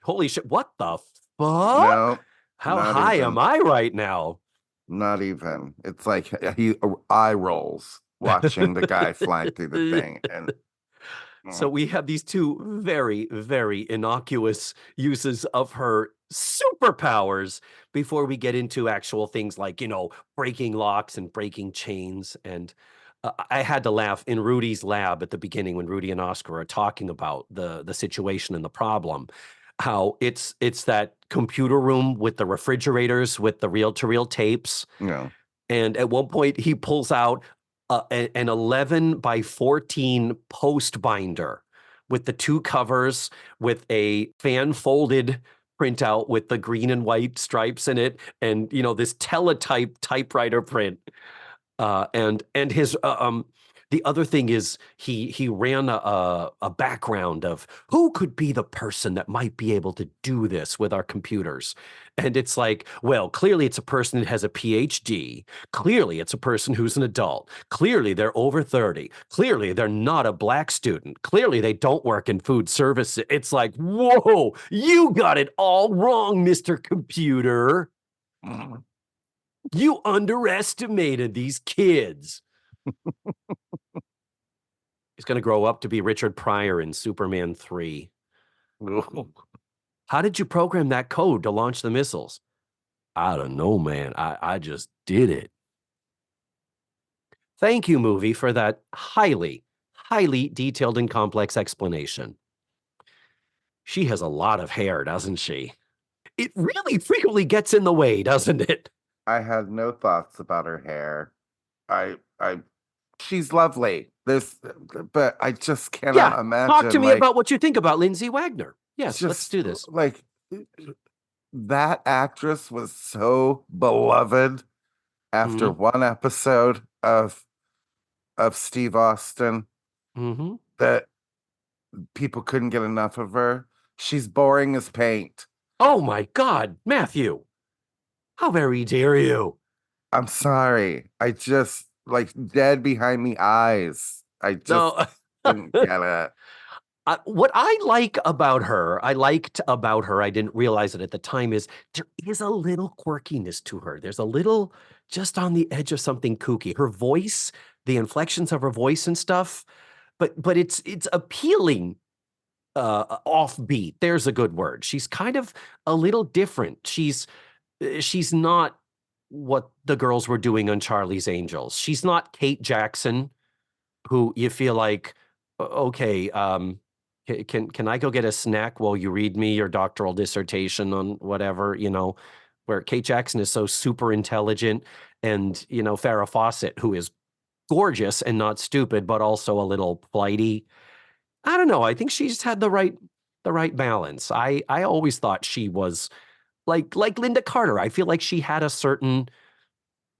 [SPEAKER 4] Holy shit, what the fuck?
[SPEAKER 5] No,
[SPEAKER 4] How
[SPEAKER 5] not
[SPEAKER 4] high
[SPEAKER 5] even.
[SPEAKER 4] am I right now?
[SPEAKER 5] Not even. It's like he eye rolls watching the guy fly through the thing. And
[SPEAKER 4] So we have these two very, very innocuous uses of her superpowers before we get into actual things like, breaking locks and breaking chains. And I had to laugh in Rudy's lab at the beginning when Rudy and Oscar are talking about the situation and the problem, how it's that computer room with the refrigerators with the reel-to-reel tapes. And at one point he pulls out an 11 by 14 post binder with the two covers with a fan folded printout with the green and white stripes in it, and this teletype typewriter print. And his the other thing is he ran a background of who could be the person that might be able to do this with our computers. And it's like, well, clearly it's a person that has a PhD. Clearly it's a person who's an adult. Clearly they're over 30. Clearly they're not a black student. Clearly they don't work in food service. It's like, whoa, you got it all wrong, Mr. Computer. You underestimated these kids. He's going to grow up to be Richard Pryor in Superman 3. How did you program that code to launch the missiles? I don't know, man. I just did it. Thank you, movie, for that highly, highly detailed and complex explanation. She has a lot of hair, doesn't she? It really frequently gets in the way, doesn't it?
[SPEAKER 5] I had no thoughts about her hair. She's lovely. But I just cannot imagine.
[SPEAKER 4] Talk to me about what you think about Lindsay Wagner. Yes, let's do this.
[SPEAKER 5] Like that actress was so beloved after one episode of Steve Austin that people couldn't get enough of her. She's boring as paint.
[SPEAKER 4] Oh my God, Matthew. How very dare you?
[SPEAKER 5] I'm sorry. I just like dead behind the eyes. I just
[SPEAKER 4] No.
[SPEAKER 5] didn't get it.
[SPEAKER 4] What I liked about her, I didn't realize it at the time, is there is a little quirkiness to her. There's a little just on the edge of something kooky. Her voice, the inflections of her voice and stuff, but it's appealing, offbeat. There's a good word. She's kind of a little different. She's not what the girls were doing on Charlie's Angels. She's not Kate Jackson, who you feel like, okay, can I go get a snack while you read me your doctoral dissertation on whatever, where Kate Jackson is so super intelligent, and, Farrah Fawcett, who is gorgeous and not stupid, but also a little flighty. I don't know. I think she's had the right balance. I always thought she was like Linda Carter. I feel like she had a certain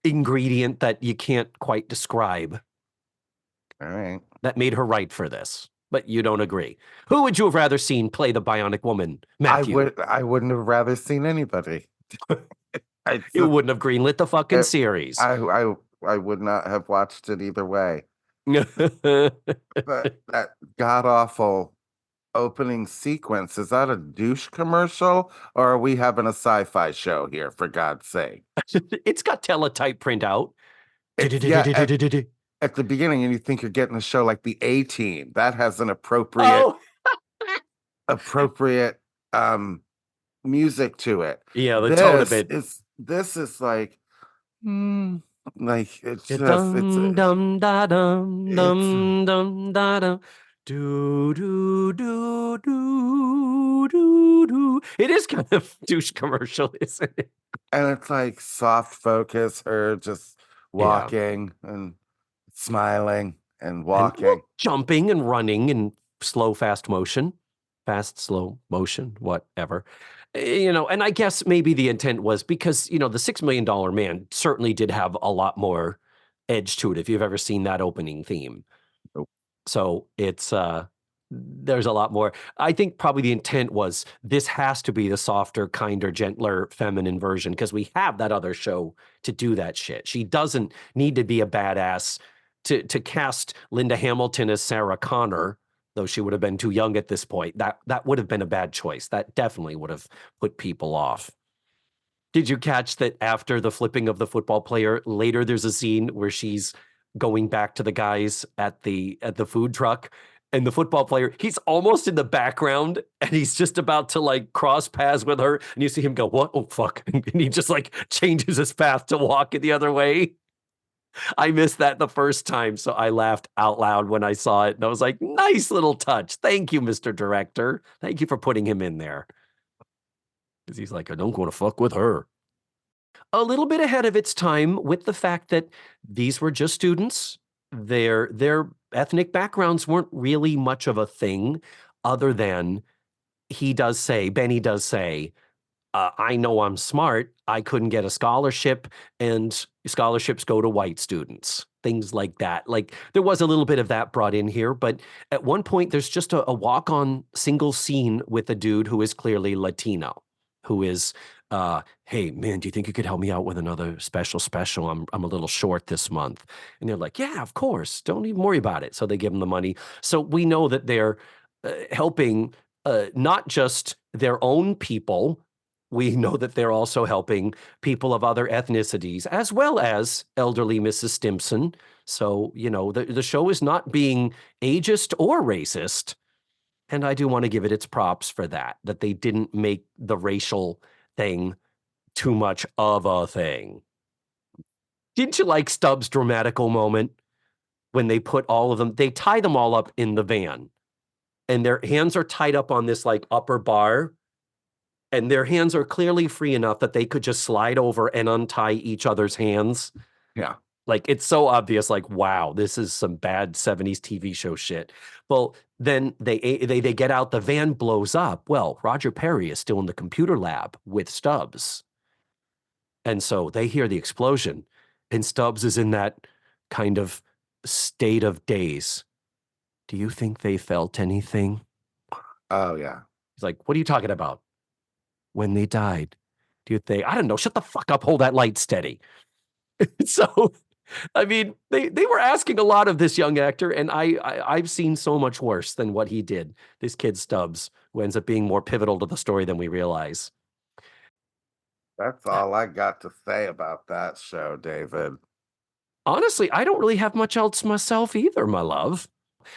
[SPEAKER 4] ingredient that you can't quite describe
[SPEAKER 5] All right.
[SPEAKER 4] that made her right for this. But you don't agree. Who would you have rather seen play the Bionic Woman, Matthew?
[SPEAKER 5] I wouldn't have rather seen anybody. I
[SPEAKER 4] You
[SPEAKER 5] just,
[SPEAKER 4] wouldn't have greenlit the fucking
[SPEAKER 5] it-
[SPEAKER 4] series.
[SPEAKER 5] I would not have watched it either way. But that god awful opening sequence, is that a douche commercial or are we having a sci-fi show here, for God's sake?
[SPEAKER 4] It's got teletype printout.
[SPEAKER 5] Yeah, at the beginning, and you think you're getting a show like the A-Team. That has an
[SPEAKER 4] Oh,
[SPEAKER 5] appropriate music to it.
[SPEAKER 4] yeah, the tone of it.
[SPEAKER 5] This is like like it's
[SPEAKER 4] Yeah,
[SPEAKER 5] just
[SPEAKER 4] dum dum da dum
[SPEAKER 5] it's
[SPEAKER 4] dum dum da dum. Do do do do do do. It is kind of douche commercial, isn't it?
[SPEAKER 5] and it's like soft focus, her just
[SPEAKER 4] Yeah.
[SPEAKER 5] walking and smiling and
[SPEAKER 4] And
[SPEAKER 5] walking.
[SPEAKER 4] jumping and running in slow, fast motion. Fast, slow motion, whatever. And I guess maybe the intent was because, the $6 million Man certainly did have a lot more edge to it, if you've ever seen that opening theme.
[SPEAKER 5] Nope.
[SPEAKER 4] So there's a lot more. I think probably the intent was this has to be the softer, kinder, gentler, feminine version, because we have that other show to do that shit. She doesn't need to be a badass to cast Linda Hamilton as Sarah Connor, though she would have been too young at this point. That would have been a bad choice. That definitely would have put people off. Did you catch that after the flipping of the football player, later there's a scene where she's going back to the guys at the food truck, and the football player, he's almost in the background, and he's just about to like cross paths with her, and you see him go, "What? Oh fuck." And he just like changes his path to walk it the other way. I missed that the first time, so I laughed out loud when I saw it, and I was like, "Nice little touch. Thank you, Mr. Director. Thank you for putting him in there." Because he's like, "I don't want to fuck with her." A little bit ahead of its time with the fact that these were just students. Their ethnic backgrounds weren't really much of a thing, other than Benny does say, I know I'm smart. I couldn't get a scholarship, and scholarships go to white students. Things like that. Like there was a little bit of that brought in here, but at one point there's just a walk-on single scene with a dude who is clearly Latino, who is, hey man, do you think you could help me out with another special? I'm a little short this month. And they're like, yeah, of course. Don't even worry about it. So they give him the money. So we know that they're helping not just their own people. We know that they're also helping people of other ethnicities, as well as elderly Mrs. Stimson. So, the show is not being ageist or racist. And I do want to give it its props for that they didn't make the racial thing too much of a thing. Didn't you like Stubbs' dramatical moment when they put all of them, they tie them all up in the van, and their hands are tied up on this like upper bar, and their hands are clearly free enough that they could just slide over and untie each other's hands.
[SPEAKER 5] Yeah.
[SPEAKER 4] Like, it's so obvious, like, wow, this is some bad 70s TV show shit. Well, then they get out, the van blows up. Well, Roger Perry is still in the computer lab with Stubbs. And so they hear the explosion, and Stubbs is in that kind of state of daze. Do you think they felt anything?
[SPEAKER 5] Oh yeah.
[SPEAKER 4] He's like, what are you talking about? When they died. Do you think? I don't know. Shut the fuck up. Hold that light steady. So, I mean, they were asking a lot of this young actor, and I've seen so much worse than what he did. This kid Stubbs, who ends up being more pivotal to the story than we realize.
[SPEAKER 5] That's all I got to say about that show, David.
[SPEAKER 4] Honestly, I don't really have much else myself either, my love.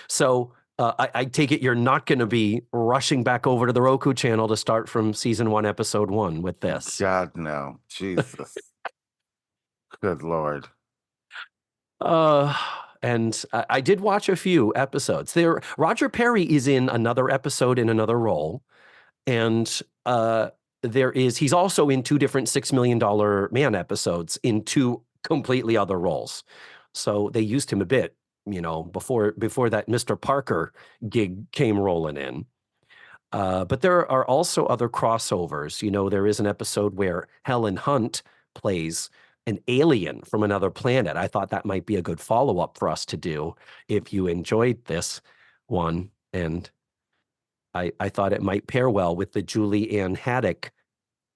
[SPEAKER 4] So I take it you're not going to be rushing back over to the Roku channel to start from season 1, episode 1 with this.
[SPEAKER 5] God no. Jesus. Good Lord.
[SPEAKER 4] And I did watch a few episodes. Roger Perry is in another episode in another role, and he's also in 2 different $6 Million Man episodes in 2 completely other roles. So they used him a bit, before that Mr. Parker gig came rolling in. But there are also other crossovers. There is an episode where Helen Hunt plays an alien from another planet. I thought that might be a good follow-up for us to do if you enjoyed this one. And I thought it might pair well with the Julie Ann Haddock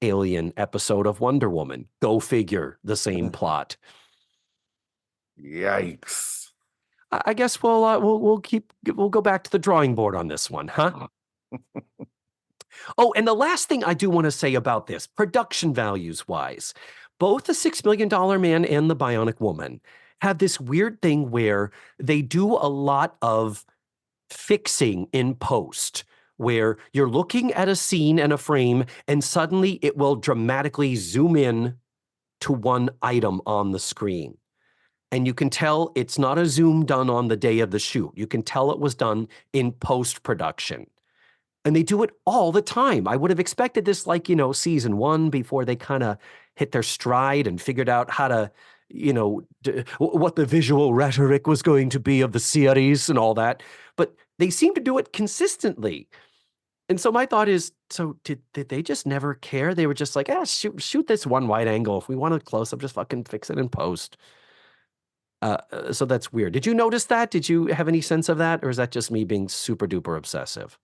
[SPEAKER 4] alien episode of Wonder Woman. Go figure, the same plot.
[SPEAKER 5] Yikes.
[SPEAKER 4] I guess we'll go back to the drawing board on this one, huh? Oh, and the last thing I do want to say about this, production values wise, both the $6 Million Man and the Bionic Woman have this weird thing where they do a lot of fixing in post, where you're looking at a scene and a frame, and suddenly it will dramatically zoom in to one item on the screen. And you can tell it's not a zoom done on the day of the shoot. You can tell it was done in post-production. And they do it all the time. I would have expected this season 1 before they kind of hit their stride and figured out how to, what the visual rhetoric was going to be of the series and all that. But they seem to do it consistently. And so my thought is, so did they just never care? They were just like, shoot this one wide angle. If we want a close up, just fucking fix it in post. So that's weird. Did you notice that? Did you have any sense of that? Or is that just me being super duper obsessive?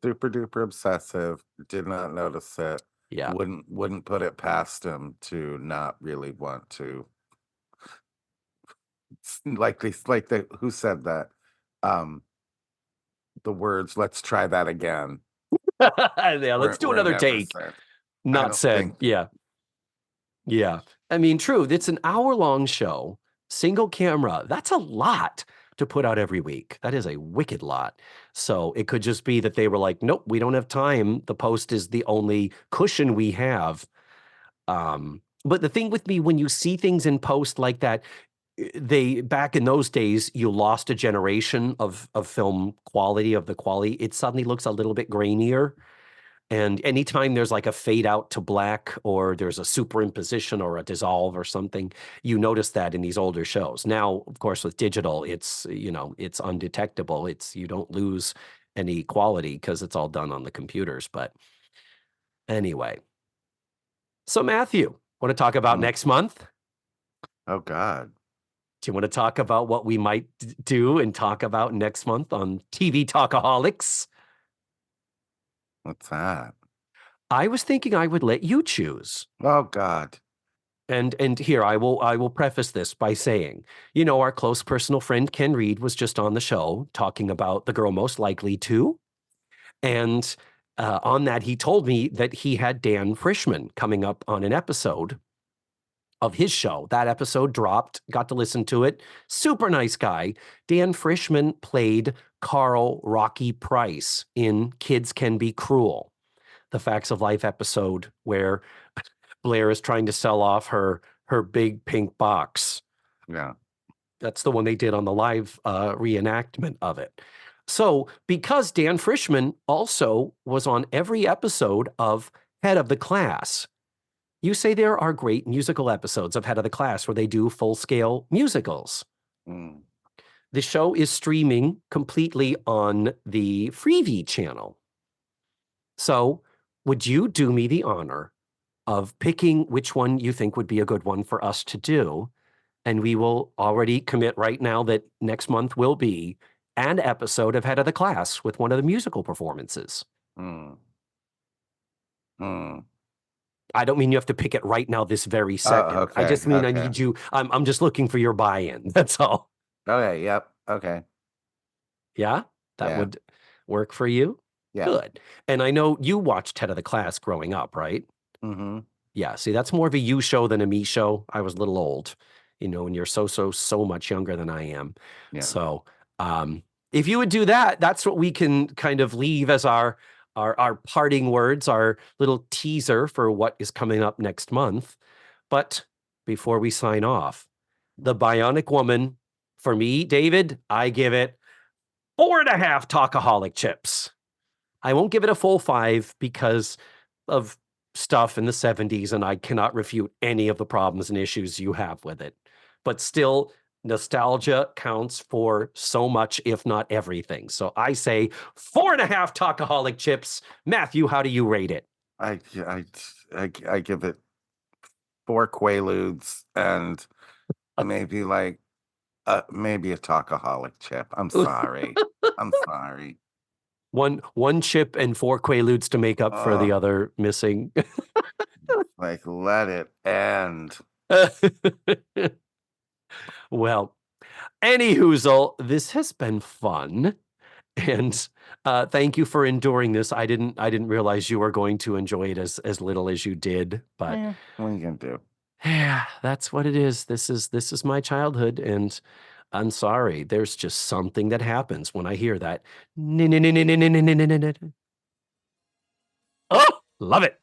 [SPEAKER 5] Super duper obsessive. Did not notice it.
[SPEAKER 4] Yeah.
[SPEAKER 5] Wouldn't put it past him to not really want to. Who said that? The words, let's try that again.
[SPEAKER 4] Yeah, let's do another take. Not said. Yeah. Yeah. I mean, true. It's an hour-long show, single camera. That's a lot to put out every week. That is a wicked lot. So it could just be that they were like, nope, we don't have time. The post is the only cushion we have. But the thing with me, when you see things in post like that, back in those days, you lost a generation of film quality, of the quality. It suddenly looks a little bit grainier. And anytime there's like a fade out to black, or there's a superimposition or a dissolve or something, you notice that in these older shows. Now, of course, with digital, it's undetectable. You don't lose any quality because it's all done on the computers. But anyway, so Matthew, want to talk about next month?
[SPEAKER 5] Oh God.
[SPEAKER 4] Do you want to talk about what we might do and talk about next month on TV Talkaholics?
[SPEAKER 5] What's that?
[SPEAKER 4] I was thinking I would let you choose.
[SPEAKER 5] Oh God.
[SPEAKER 4] And here I will preface this by saying, our close personal friend Ken Reed was just on the show talking about The Girl Most Likely To. And on that, he told me that he had Dan Frischman coming up on an episode of his show. That episode dropped, got to listen to it. Super nice guy. Dan Frischman played Carl Rocky Price in Kids Can Be Cruel, the Facts of Life episode where Blair is trying to sell off her big pink box.
[SPEAKER 5] Yeah.
[SPEAKER 4] That's the one they did on the live reenactment of it. So because Dan Frischman also was on every episode of Head of the Class, you say there are great musical episodes of Head of the Class where they do full-scale musicals.
[SPEAKER 5] Mm.
[SPEAKER 4] The show is streaming completely on the Freevee channel. So would you do me the honor of picking which one you think would be a good one for us to do? And we will already commit right now that next month will be an episode of Head of the Class with one of the musical performances.
[SPEAKER 5] Hmm. Hmm.
[SPEAKER 4] I don't mean you have to pick it right now, this very
[SPEAKER 5] Oh,
[SPEAKER 4] second. I
[SPEAKER 5] okay.
[SPEAKER 4] just mean I
[SPEAKER 5] Okay.
[SPEAKER 4] need you. I'm just looking for your buy-in. That's all.
[SPEAKER 5] Okay. Yep. Okay.
[SPEAKER 4] Yeah, that
[SPEAKER 5] Yeah.
[SPEAKER 4] would work for you.
[SPEAKER 5] Yeah.
[SPEAKER 4] Good. And I know you watched Head of the Class growing up, right?
[SPEAKER 5] Mm-hmm.
[SPEAKER 4] Yeah. See, that's more of a you show than a me show. I was a little old, and you're so much younger than I am.
[SPEAKER 5] Yeah.
[SPEAKER 4] So, if you would do that, that's what we can kind of leave as our parting words, our little teaser for what is coming up next month. But before we sign off, the Bionic Woman, for me, David, I give it 4.5 Talkaholic chips. I won't give it a full 5 because of stuff in the 70s, and I cannot refute any of the problems and issues you have with it. But still, nostalgia counts for so much, if not everything. So I say 4.5 Talkaholic chips. Matthew, how do you rate it?
[SPEAKER 5] I give it 4 Quaaludes and maybe maybe a Talkaholic chip. I'm sorry. I'm sorry.
[SPEAKER 4] One chip and 4 Quaaludes to make up for the other missing.
[SPEAKER 5] Let it end.
[SPEAKER 4] Well, any hoozle, this has been fun. And thank you for enduring this. I didn't realize you were going to enjoy it as little as you did, but
[SPEAKER 5] What are you gonna do?
[SPEAKER 4] yeah, that's what it is. This is my childhood, and I'm sorry. There's just something that happens when I hear that. Oh, love it.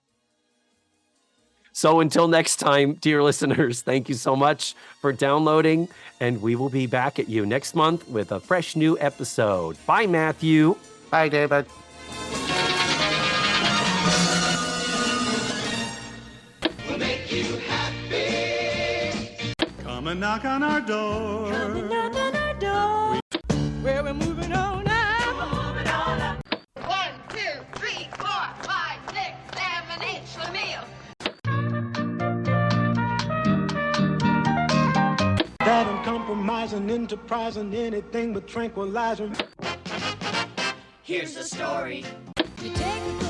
[SPEAKER 4] So until next time, dear listeners, thank you so much for downloading, and we will be back at you next month with a fresh new episode. Bye, Matthew.
[SPEAKER 5] Bye, David.
[SPEAKER 2] We'll make you happy.
[SPEAKER 1] Come and knock on our door.
[SPEAKER 3] Where we're moving on now.
[SPEAKER 6] 1, 2, 3, 4, 5, 6, 7, 8, Schlemiel.
[SPEAKER 1] That uncompromising, enterprising, anything but tranquilizing.
[SPEAKER 2] Here's the story.
[SPEAKER 3] You take a